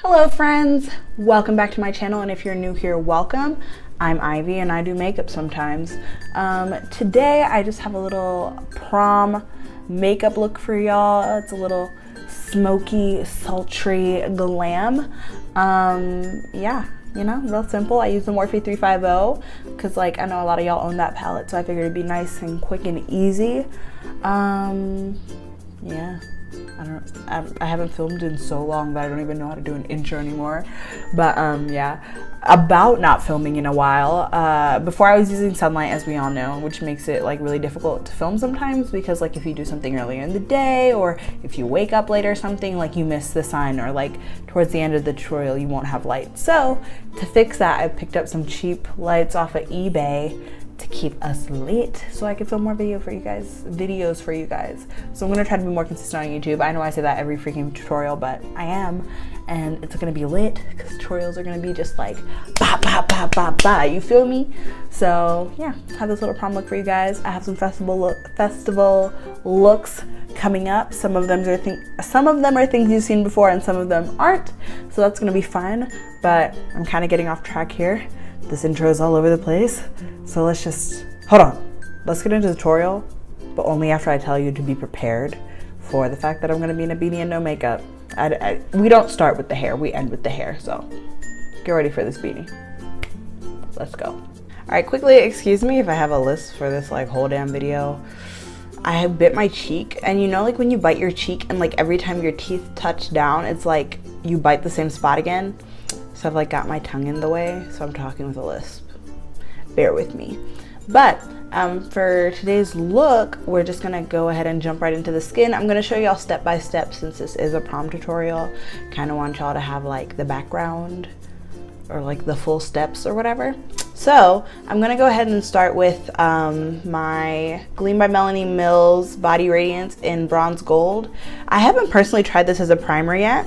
Hello friends, welcome back to my channel, and if you're new here, welcome. I'm Ivy and I do makeup sometimes. Today I just have a little prom makeup look for y'all. It's a little smoky, sultry glam. Yeah, you know, real simple. I use the Morphe 35O because like I know a lot of y'all own that palette, so I figured it'd be nice and quick and easy. Yeah. I haven't filmed in so long that I don't even know how to do an intro anymore. But yeah, about not filming in a while. Before I was using sunlight, as we all know, which makes it like really difficult to film sometimes because like if you do something earlier in the day or if you wake up late or something, like you miss the sun, or like towards the end of the tutorial you won't have light. So to fix that, I picked up some cheap lights off of eBay to keep us lit so I can film more videos for you guys. So I'm gonna try to be more consistent on YouTube. I know I say that every freaking tutorial, but I am, and it's gonna be lit because tutorials are gonna be just like ba ba ba ba ba, you feel me? So yeah, I have this little prom look for you guys. I have some festival looks coming up. Some of them are things you've seen before and some of them aren't, so that's gonna be fun. But I'm kind of getting off track here. This intro is all over the place, so let's just, hold on. Let's get into the tutorial, but only after I tell you to be prepared for the fact that I'm gonna be in a beanie and no makeup. We don't start with the hair, we end with the hair, so get ready for this beanie. Let's go. All right, quickly, excuse me if I have a list for this like whole damn video. I have bit my cheek, and you know like when you bite your cheek and like every time your teeth touch down, it's like you bite the same spot again? So I've like got my tongue in the way, so I'm talking with a lisp. Bear with me. But for today's look, we're just gonna go ahead and jump right into the skin. I'm gonna show y'all step by step since this is a prom tutorial. Kind of want y'all to have like the background or like the full steps or whatever. So I'm gonna go ahead and start with my Gleam by Melanie Mills Body Radiance in Bronze Gold. I haven't personally tried this as a primer yet.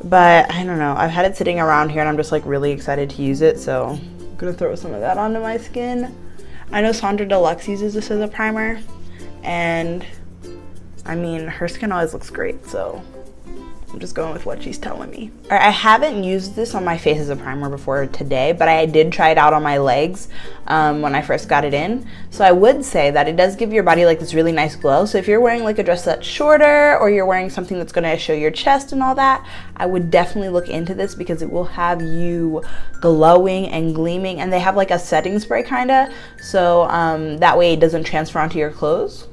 But I don't know, I've had it sitting around here and I'm just like really excited to use it, so I'm gonna throw some of that onto my skin. I know Sandra Deluxe uses this as a primer, and I mean, her skin always looks great, so I'm just going with what she's telling me. All right, I haven't used this on my face as a primer before today, but I did try it out on my legs when I first got it in. So I would say that it does give your body like this really nice glow. So if you're wearing like a dress that's shorter, or you're wearing something that's gonna show your chest and all that, I would definitely look into this because it will have you glowing and gleaming. And they have like a setting spray kinda, so that way it doesn't transfer onto your clothes.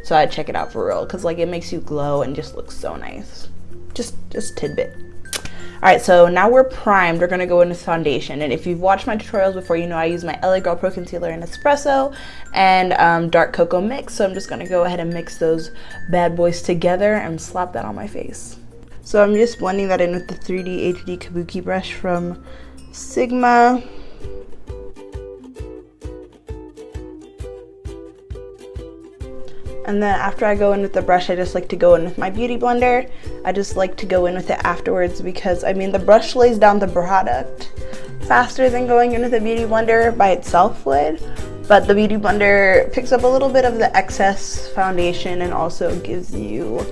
So I'd check it out for real, because like it makes you glow and just looks so nice. Just tidbit. All right, so now we're primed. We're gonna go into foundation. And if you've watched my tutorials before, you know I use my LA Girl Pro Concealer in Espresso and Dark Cocoa Mix. So I'm just gonna go ahead and mix those bad boys together and slap that on my face. So I'm just blending that in with the 3D HD Kabuki brush from Sigma. And then after I go in with the brush, I just like to go in with my beauty blender. I just like to go in with it afterwards because, I mean, the brush lays down the product faster than going in with a beauty blender by itself would. But the beauty blender picks up a little bit of the excess foundation and also gives you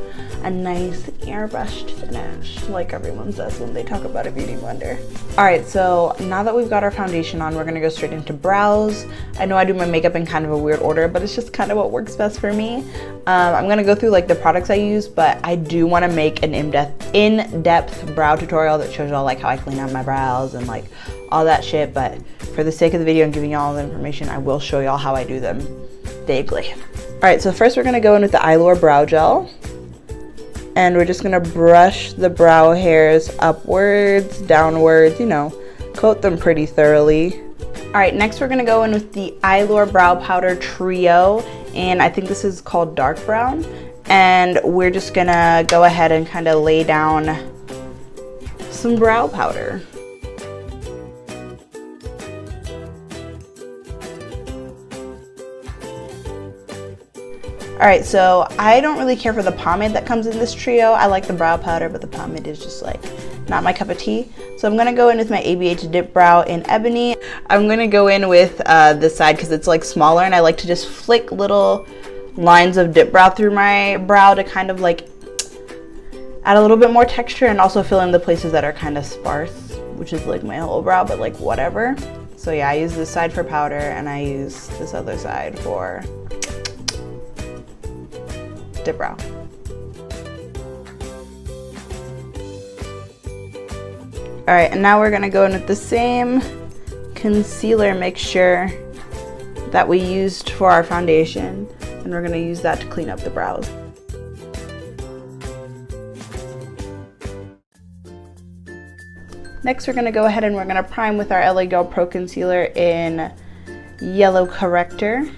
a nice airbrushed finish, like everyone says when they talk about a beauty blender. All right, so now that we've got our foundation on, we're gonna go straight into brows. I know I do my makeup in kind of a weird order, but it's just kind of what works best for me. I'm gonna go through like the products I use, but I do wanna make an in-depth brow tutorial that shows y'all like how I clean out my brows and like all that shit. But for the sake of the video and giving y'all all the information, I will show y'all how I do them vaguely. All right, so first we're gonna go in with the Eyelure Brow Gel. And we're just gonna brush the brow hairs upwards, downwards, you know, coat them pretty thoroughly. All right, next we're gonna go in with the Eyelure Brow Powder Trio, and I think this is called Dark Brown. And we're just gonna go ahead and kind of lay down some brow powder. All right, so I don't really care for the pomade that comes in this trio. I like the brow powder, but the pomade is just like not my cup of tea. So I'm gonna go in with my ABH Dip Brow in Ebony. I'm gonna go in with this side because it's like smaller, and I like to just flick little lines of dip brow through my brow to kind of like add a little bit more texture and also fill in the places that are kind of sparse, which is like my whole brow, but like whatever. So yeah, I use this side for powder and I use this other side for dip brow. All right, and now we're gonna go in with the same concealer mixture that we used for our foundation, and we're gonna use that to clean up the brows. Next, we're gonna go ahead and we're gonna prime with our LA Girl Pro Concealer in Yellow Corrector.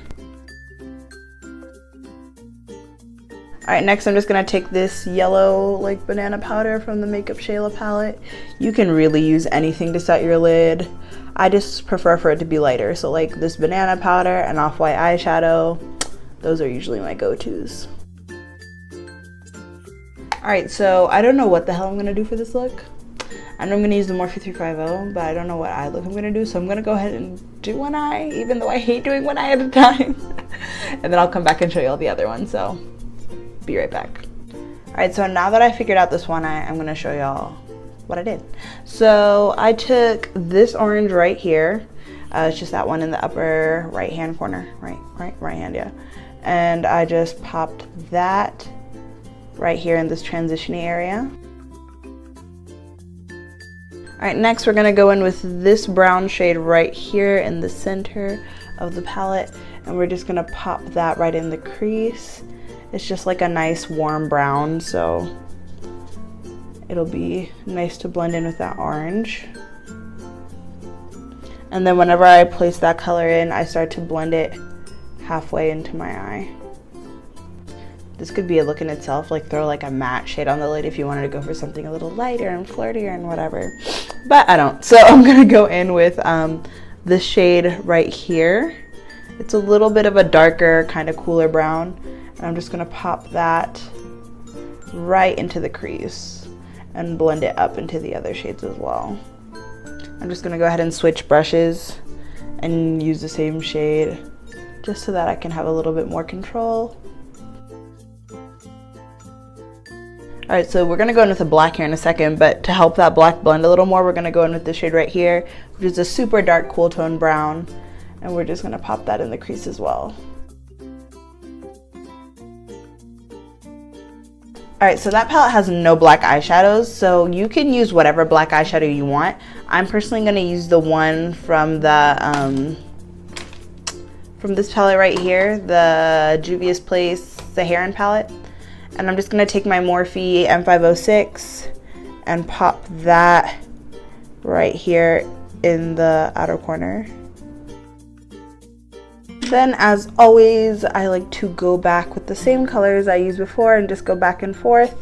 All right, next I'm just gonna take this yellow like banana powder from the Makeup Shayla palette. You can really use anything to set your lid. I just prefer for it to be lighter. So like this banana powder and off-white eyeshadow, those are usually my go-tos. All right, so I don't know what the hell I'm gonna do for this look. I know I'm gonna use the Morphe 35O, but I don't know what eye look I'm gonna do. So I'm gonna go ahead and do one eye, even though I hate doing one eye at a time. And then I'll come back and show you all the other ones, so be right back. All right, so now that I figured out this one eye, I'm gonna show y'all what I did. So I took this orange right here. It's just that one in the upper right hand corner, right hand, yeah. And I just popped that right here in this transition-y area. All right, next we're gonna go in with this brown shade right here in the center of the palette, and we're just gonna pop that right in the crease. It's just like a nice warm brown, so it'll be nice to blend in with that orange. And then whenever I place that color in, I start to blend it halfway into my eye. This could be a look in itself, like throw like a matte shade on the lid if you wanted to go for something a little lighter and flirtier and whatever. But I don't, so I'm gonna go in with this shade right here. It's a little bit of a darker, kind of cooler brown. And I'm just gonna pop that right into the crease and blend it up into the other shades as well. I'm just gonna go ahead and switch brushes and use the same shade just so that I can have a little bit more control. All right, so we're gonna go in with a black here in a second, but to help that black blend a little more, we're gonna go in with this shade right here, which is a super dark cool tone brown, and we're just gonna pop that in the crease as well. All right, so that palette has no black eyeshadows, so you can use whatever black eyeshadow you want. I'm personally gonna use the one from the from this palette right here, the Juvia's Place Saharan palette. And I'm just gonna take my Morphe M506 and pop that right here in the outer corner. Then, as always, I like to go back with the same colors I used before and just go back and forth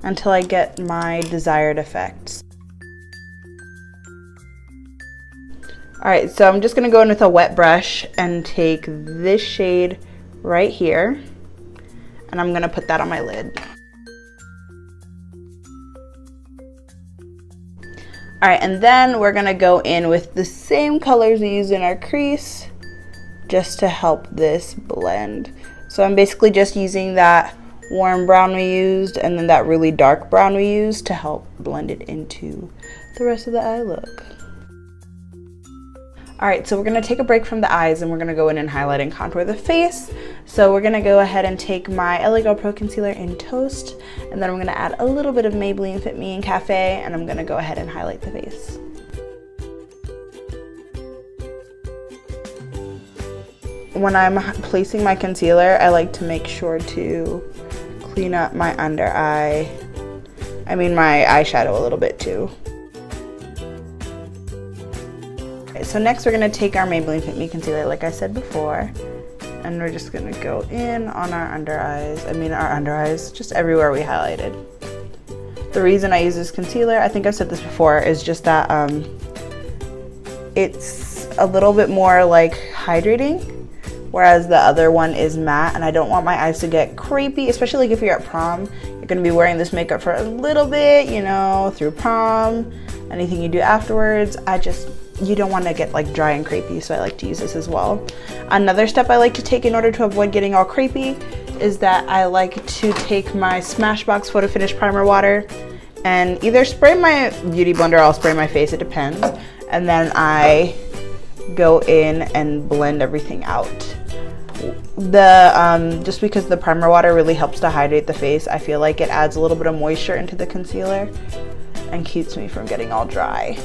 until I get my desired effects. All right, so I'm just gonna go in with a wet brush and take this shade right here, and I'm gonna put that on my lid. All right, and then we're gonna go in with the same colors we used in our crease just to help this blend. So I'm basically just using that warm brown we used and then that really dark brown we used to help blend it into the rest of the eye look. All right, so we're gonna take a break from the eyes and we're gonna go in and highlight and contour the face. So we're gonna go ahead and take my LA Girl Pro Concealer in Toast, and then I'm gonna add a little bit of Maybelline Fit Me in Cafe, and I'm gonna go ahead and highlight the face. When I'm placing my concealer, I like to make sure to clean up my under eye, my eyeshadow a little bit too. So next we're going to take our Maybelline Fit Me concealer like I said before, and we're just going to go in on our under eyes, just everywhere we highlighted. The reason I use this concealer, I think I've said this before, is just that it's a little bit more like hydrating, whereas the other one is matte, and I don't want my eyes to get crepey, especially like if you're at prom. You're going to be wearing this makeup for a little bit, you know, through prom, anything you do afterwards. You don't want to get like dry and crepey, so I like to use this as well. Another step I like to take in order to avoid getting all crepey is that I like to take my Smashbox Photo Finish Primer Water and either spray my Beauty Blender or I'll spray my face, it depends. And then I go in and blend everything out. Just because the primer water really helps to hydrate the face, I feel like it adds a little bit of moisture into the concealer and keeps me from getting all dry.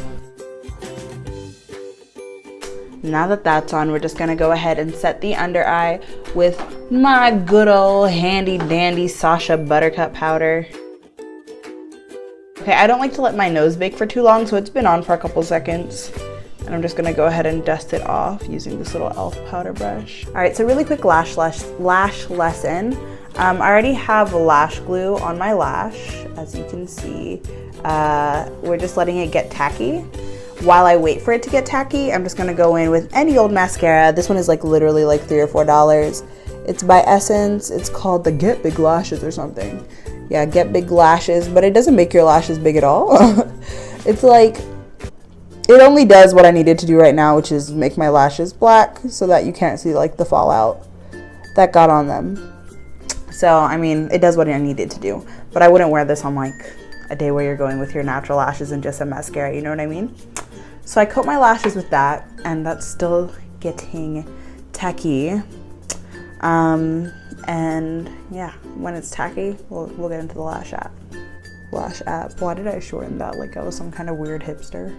Now that that's on, we're just gonna go ahead and set the under eye with my good old handy dandy Sasha Buttercup powder. Okay, I don't like to let my nose bake for too long, so it's been on for a couple seconds. And I'm just gonna go ahead and dust it off using this little e.l.f. powder brush. All right, so really quick lash lesson. I already have lash glue on my lash, as you can see. We're just letting it get tacky. While I wait for it to get tacky, I'm just gonna go in with any old mascara. This one is like literally like $3 or $4. It's by Essence. It's called the Get Big Lashes or something. Yeah, Get Big Lashes, but it doesn't make your lashes big at all. It's like, it only does what I needed to do right now, which is make my lashes black so that you can't see like the fallout that got on them. So, I mean, it does what I needed to do, but I wouldn't wear this on like a day where you're going with your natural lashes and just a mascara, you know what I mean? So I coat my lashes with that, and that's still getting tacky. And yeah, when it's tacky, we'll get into the lash app. Lash app, why did I shorten that like I was some kind of weird hipster?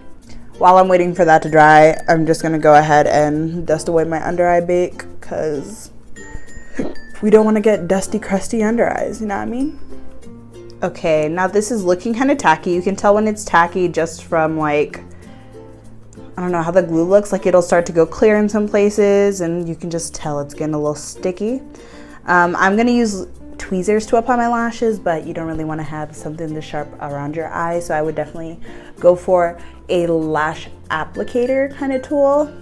While I'm waiting for that to dry, I'm just gonna go ahead and dust away my under eye bake, because we don't want to get dusty, crusty under eyes, you know what I mean? Okay, now this is looking kind of tacky. You can tell when it's tacky just from like, I don't know how the glue looks, like it'll start to go clear in some places and you can just tell it's getting a little sticky. I'm gonna use tweezers to apply my lashes, but you don't really want to have something this sharp around your eye, so I would definitely go for a lash applicator kind of tool.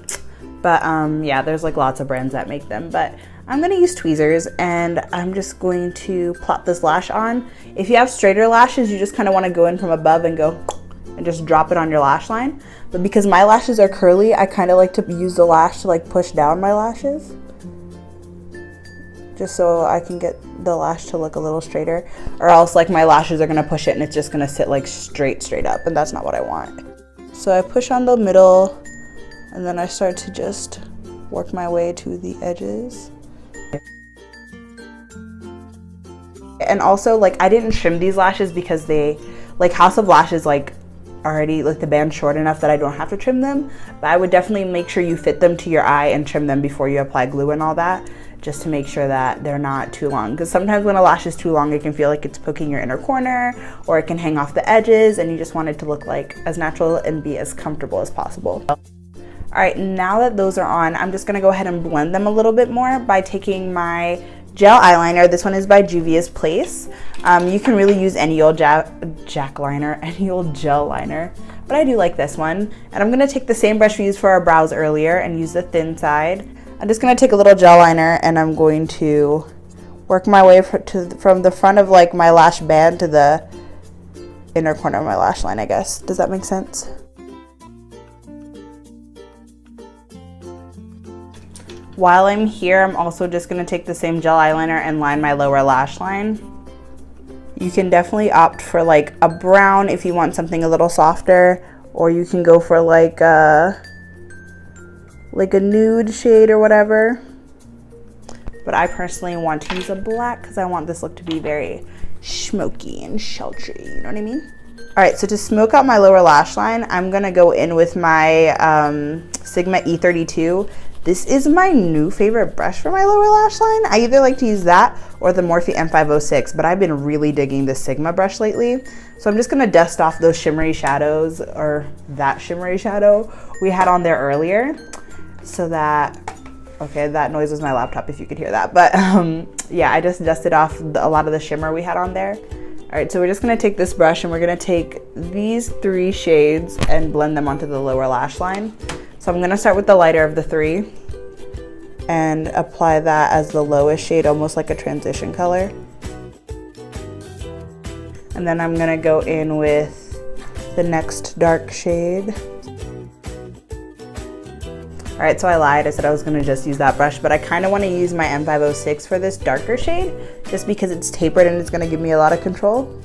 But yeah, there's like lots of brands that make them, but I'm gonna use tweezers and I'm just going to plop this lash on. If you have straighter lashes, you just kind of want to go in from above and go and just drop it on your lash line. But because my lashes are curly, I kind of like to use the lash to like push down my lashes, just so I can get the lash to look a little straighter, or else like my lashes are gonna push it and it's just gonna sit like straight up, and that's not what I want. So I push on the middle and then I start to just work my way to the edges. And also, like, I didn't trim these lashes because they, like, House of Lashes, like, already, like, the band's short enough that I don't have to trim them. But I would definitely make sure you fit them to your eye and trim them before you apply glue and all that, just to make sure that they're not too long. Because sometimes when a lash is too long, it can feel like it's poking your inner corner, or it can hang off the edges, and you just want it to look like as natural and be as comfortable as possible. All right, now that those are on, I'm just gonna go ahead and blend them a little bit more by taking my gel eyeliner. This one is by Juvia's Place. You can really use any old any old gel liner, but I do like this one. And I'm gonna take the same brush we used for our brows earlier and use the thin side. I'm just gonna take a little gel liner and I'm going to work my way from the front of like my lash band to the inner corner of my lash line, I guess. Does that make sense? While I'm here, I'm also just gonna take the same gel eyeliner and line my lower lash line. You can definitely opt for like a brown if you want something a little softer, or you can go for like a nude shade or whatever. But I personally want to use a black because I want this look to be very smoky and sultry, you know what I mean? All right, so to smoke out my lower lash line, I'm gonna go in with my Sigma E32. This is my new favorite brush for my lower lash line. I either like to use that or the Morphe M506, but I've been really digging the Sigma brush lately. So I'm just gonna dust off those shimmery shadows, or that shimmery shadow we had on there earlier, so that, okay, that noise was my laptop if you could hear that. But yeah, I just dusted off a lot of the shimmer we had on there. All right, so we're just gonna take this brush and we're gonna take these 3 shades and blend them onto the lower lash line. So I'm gonna start with the lighter of the 3 and apply that as the lowest shade, almost like a transition color. And then I'm gonna go in with the next dark shade. All right, so I lied. I said I was gonna just use that brush, but I kind of want to use my M506 for this darker shade, just because it's tapered and it's gonna give me a lot of control.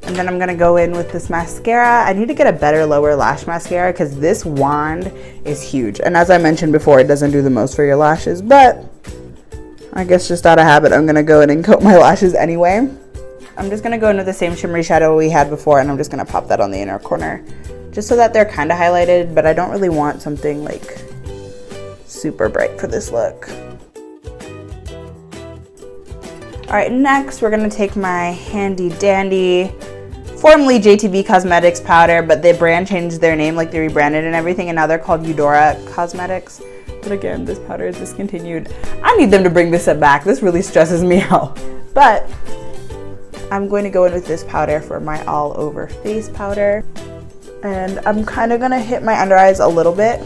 And then I'm gonna go in with this mascara. I need to get a better lower lash mascara because this wand is huge. And as I mentioned before, it doesn't do the most for your lashes, but I guess just out of habit, I'm gonna go in and coat my lashes anyway. I'm just gonna go into the same shimmery shadow we had before, and I'm just gonna pop that on the inner corner, just so that they're kind of highlighted, but I don't really want something like super bright for this look. All right, next we're gonna take my handy dandy, formerly JTB Cosmetics powder, but the brand changed their name, like they rebranded and everything, and now they're called Eudora Cosmetics. But again, this powder is discontinued. I need them to bring this back. This really stresses me out. But I'm going to go in with this powder for my all over face powder. And I'm kind of gonna hit my under eyes a little bit,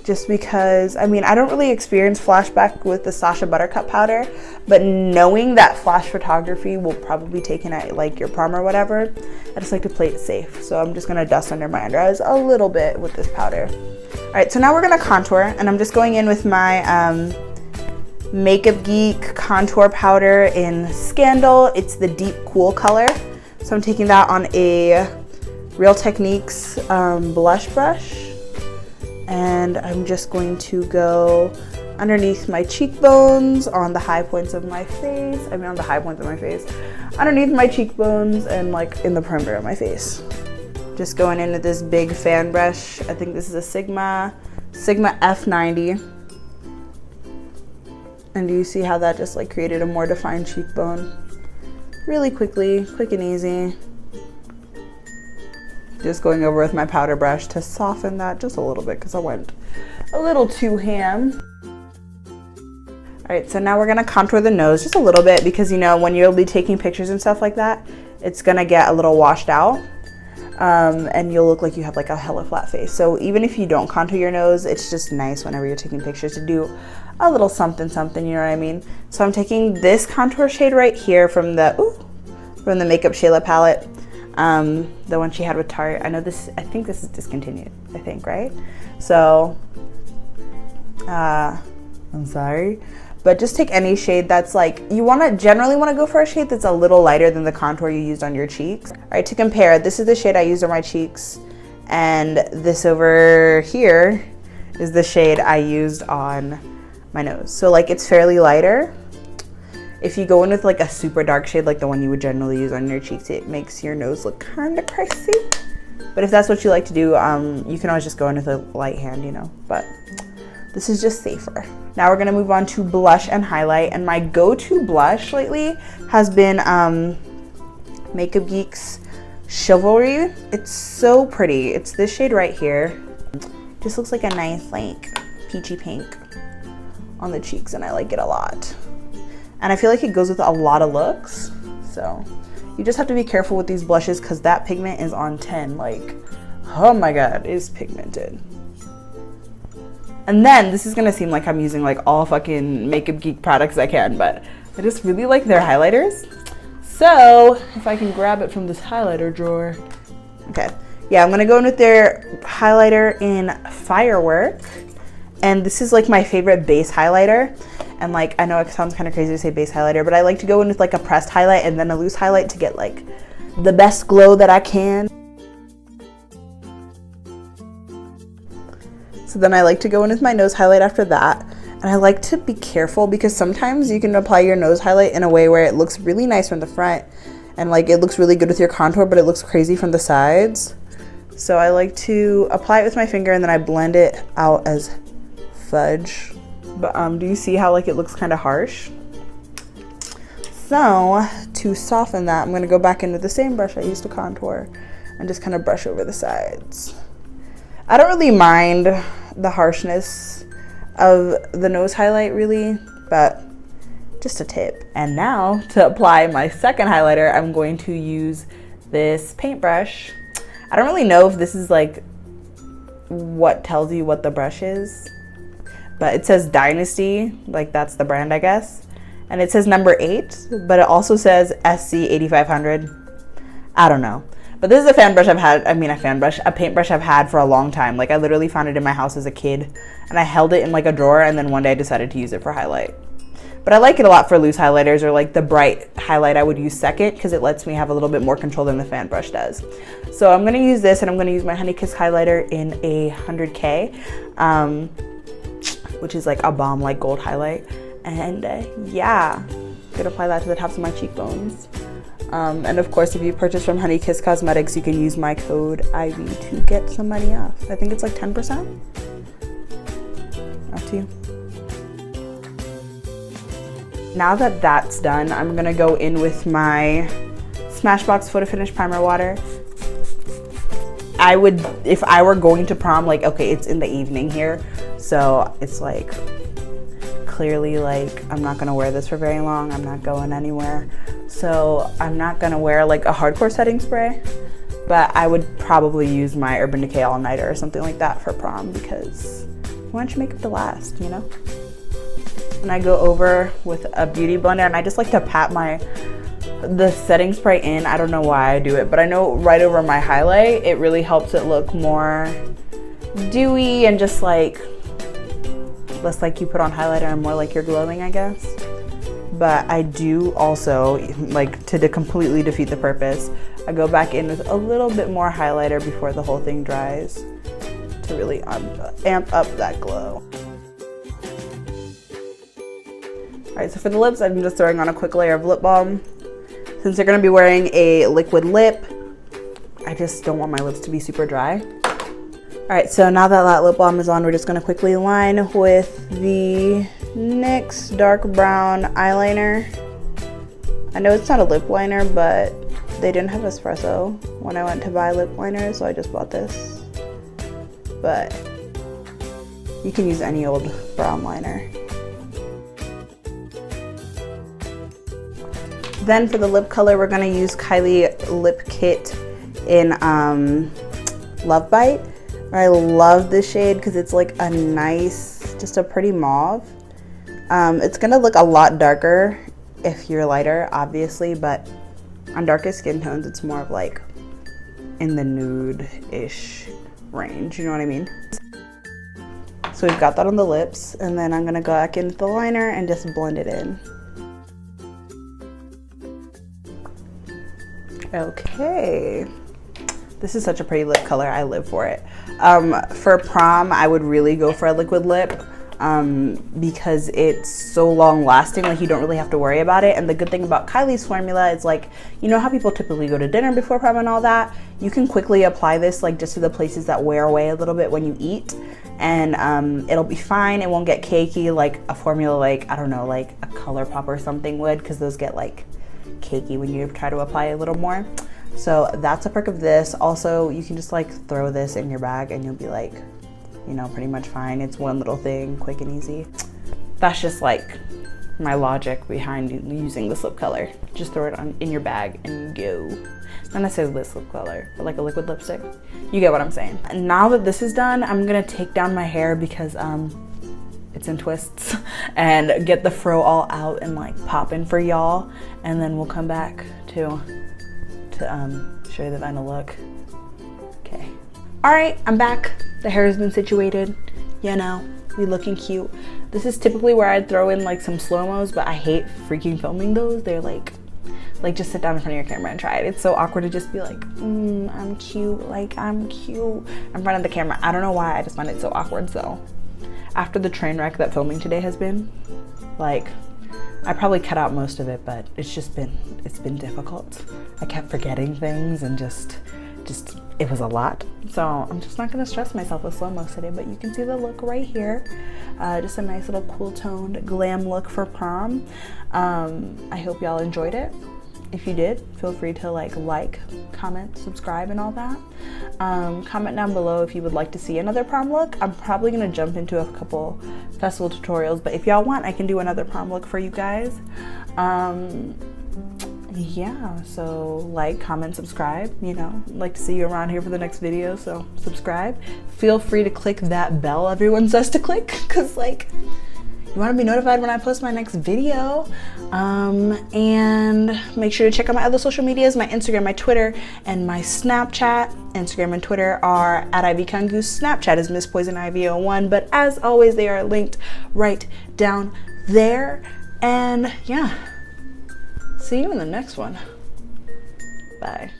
just because, I mean, I don't really experience flashback with the Sacha Buttercup powder, but knowing that flash photography will probably take in at like your prom or whatever, I just like to play it safe. So I'm just gonna dust under my under eyes a little bit with this powder. All right, so now we're gonna contour, and I'm just going in with my Makeup Geek contour powder in Scandal. It's the deep cool color. So I'm taking that on a Real Techniques blush brush. And I'm just going to go underneath my cheekbones, on the high points of my face. I mean, on the high points of my face. Underneath my cheekbones and like in the perimeter of my face. Just going in with this big fan brush. I think this is a Sigma F90. And do you see how that just like created a more defined cheekbone? Really quickly, quick and easy. Just going over with my powder brush to soften that just a little bit because I went a little too ham. All right, so now we're gonna contour the nose just a little bit because, you know, when you'll be taking pictures and stuff like that, it's gonna get a little washed out and you'll look like you have like a hella flat face. So even if you don't contour your nose, it's just nice whenever you're taking pictures to do a little something, something, you know what I mean? So I'm taking this contour shade right here from the Makeup Shayla palette. The one she had with Tarte. I think this is discontinued, I think, right? So, I'm sorry, but just take any shade that's like, you generally wanna go for a shade that's a little lighter than the contour you used on your cheeks. All right, to compare, this is the shade I used on my cheeks, and this over here is the shade I used on my nose. So like, it's fairly lighter. If you go in with like a super dark shade, like the one you would generally use on your cheeks, it makes your nose look kind of crazy. But if that's what you like to do, you can always just go in with a light hand, you know, but this is just safer. Now we're gonna move on to blush and highlight. And my go-to blush lately has been Makeup Geek's Chivalry. It's so pretty. It's this shade right here. Just looks like a nice like peachy pink on the cheeks, and I like it a lot. And I feel like it goes with a lot of looks. So you just have to be careful with these blushes because that pigment is on 10. Like, oh my God, it is pigmented. And then this is gonna seem like I'm using like all fucking Makeup Geek products I can, but I just really like their highlighters. So if I can grab it from this highlighter drawer. Okay, yeah, I'm gonna go in with their highlighter in Firework. And this is like my favorite base highlighter. And like, I know it sounds kind of crazy to say base highlighter, but I like to go in with like a pressed highlight and then a loose highlight to get like the best glow that I can. So then I like to go in with my nose highlight after that. And I like to be careful because sometimes you can apply your nose highlight in a way where it looks really nice from the front and like it looks really good with your contour, but it looks crazy from the sides. So I like to apply it with my finger and then I blend it out as fudge. But do you see how like it looks kind of harsh? So to soften that, I'm gonna go back into the same brush I used to contour and just kind of brush over the sides. I don't really mind the harshness of the nose highlight really, but just a tip. And now to apply my second highlighter, I'm going to use this paintbrush. I don't really know if this is like what tells you what the brush is, but it says Dynasty, like that's the brand, I guess. And it says number 8, but it also says SC 8500. I don't know. But this is a fan brush I've had, a paintbrush I've had for a long time. Like I literally found it in my house as a kid and I held it in like a drawer, and then one day I decided to use it for highlight. But I like it a lot for loose highlighters or like the bright highlight I would use second, because it lets me have a little bit more control than the fan brush does. So I'm gonna use this, and I'm gonna use my Honey Kiss highlighter in a 100K, which is like a bomb like gold highlight. And yeah, I'm gonna apply that to the tops of my cheekbones. And of course, if you purchase from Honey Kiss Cosmetics, you can use my code IVY to get some money off. I think it's like 10%. Up to you. Now that that's done, I'm gonna go in with my Smashbox Photo Finish Primer Water. I would, if I were going to prom, like, okay, it's in the evening here, so it's like, clearly like, I'm not gonna wear this for very long, I'm not going anywhere. So I'm not gonna wear like a hardcore setting spray, but I would probably use my Urban Decay All Nighter or something like that for prom, because you want your makeup to last, you know? And I go over with a beauty blender, and I just like to pat the setting spray in. I don't know why I do it, but I know right over my highlight, it really helps it look more dewy and just like less like you put on highlighter and more like you're glowing, I guess. But I do also, like, to completely defeat the purpose, I go back in with a little bit more highlighter before the whole thing dries to really amp up that glow. All right, so for the lips, I'm just throwing on a quick layer of lip balm. Since they're gonna be wearing a liquid lip, I just don't want my lips to be super dry. All right, so now that that lip balm is on, we're just gonna quickly line with the NYX dark brown eyeliner. I know it's not a lip liner, but they didn't have espresso when I went to buy lip liners, so I just bought this. But you can use any old brown liner. Then for the lip color, we're gonna use Kylie Lip Kit in Love Bite. I love this shade because it's like a nice, just a pretty mauve. It's gonna look a lot darker if you're lighter, obviously, but on darker skin tones, it's more of like in the nude-ish range, you know what I mean? So we've got that on the lips, and then I'm gonna go back in with the liner and just blend it in. Okay, this is such a pretty lip color. I live for it. For prom, I would really go for a liquid lip because it's so long lasting, like you don't really have to worry about it. And the good thing about Kylie's formula is, like, you know how people typically go to dinner before prom and all that? You can quickly apply this like just to the places that wear away a little bit when you eat, and it'll be fine. It won't get cakey like a formula like, I don't know, like a ColourPop or something would, because those get like cakey when you try to apply a little more. So that's a perk of this. Also, you can just like throw this in your bag and you'll be like, you know, pretty much fine. It's one little thing, quick and easy. That's just like my logic behind using this lip color. Just throw it in your bag and go. Not necessarily this lip color, but like a liquid lipstick. You get what I'm saying. And now that this is done, I'm gonna take down my hair because it's in twists, and get the fro all out and like popping for y'all, and then we'll come back to show you the final look. Okay. All right, I'm back. The hair has been situated. You know, we looking cute. This is typically where I'd throw in like some slow-mos, but I hate freaking filming those. They're like just sit down in front of your camera and try it. It's so awkward to just be like, I'm cute, like I'm cute in front of the camera. I don't know why, I just find it so awkward. So after the train wreck that filming today has been, like, I probably cut out most of it, but it's been difficult. I kept forgetting things and just it was a lot. So I'm just not gonna stress myself with slow-mo today, but you can see the look right here. Just a nice little cool toned glam look for prom. I hope y'all enjoyed it. If you did, feel free to like, comment, subscribe, and all that. Comment down below if you would like to see another prom look. I'm probably gonna jump into a couple festival tutorials, but if y'all want, I can do another prom look for you guys. Yeah, so like, comment, subscribe. You know, I'd like to see you around here for the next video, so subscribe. Feel free to click that bell everyone says to click, because like, you want to be notified when I post my next video. And make sure to check out my other social medias, my Instagram, my Twitter, and my Snapchat. Instagram and Twitter are at IvyKungu. Snapchat is Miss Poison Ivy 01, but as always, they are linked right down there. And yeah, see you in the next one. Bye.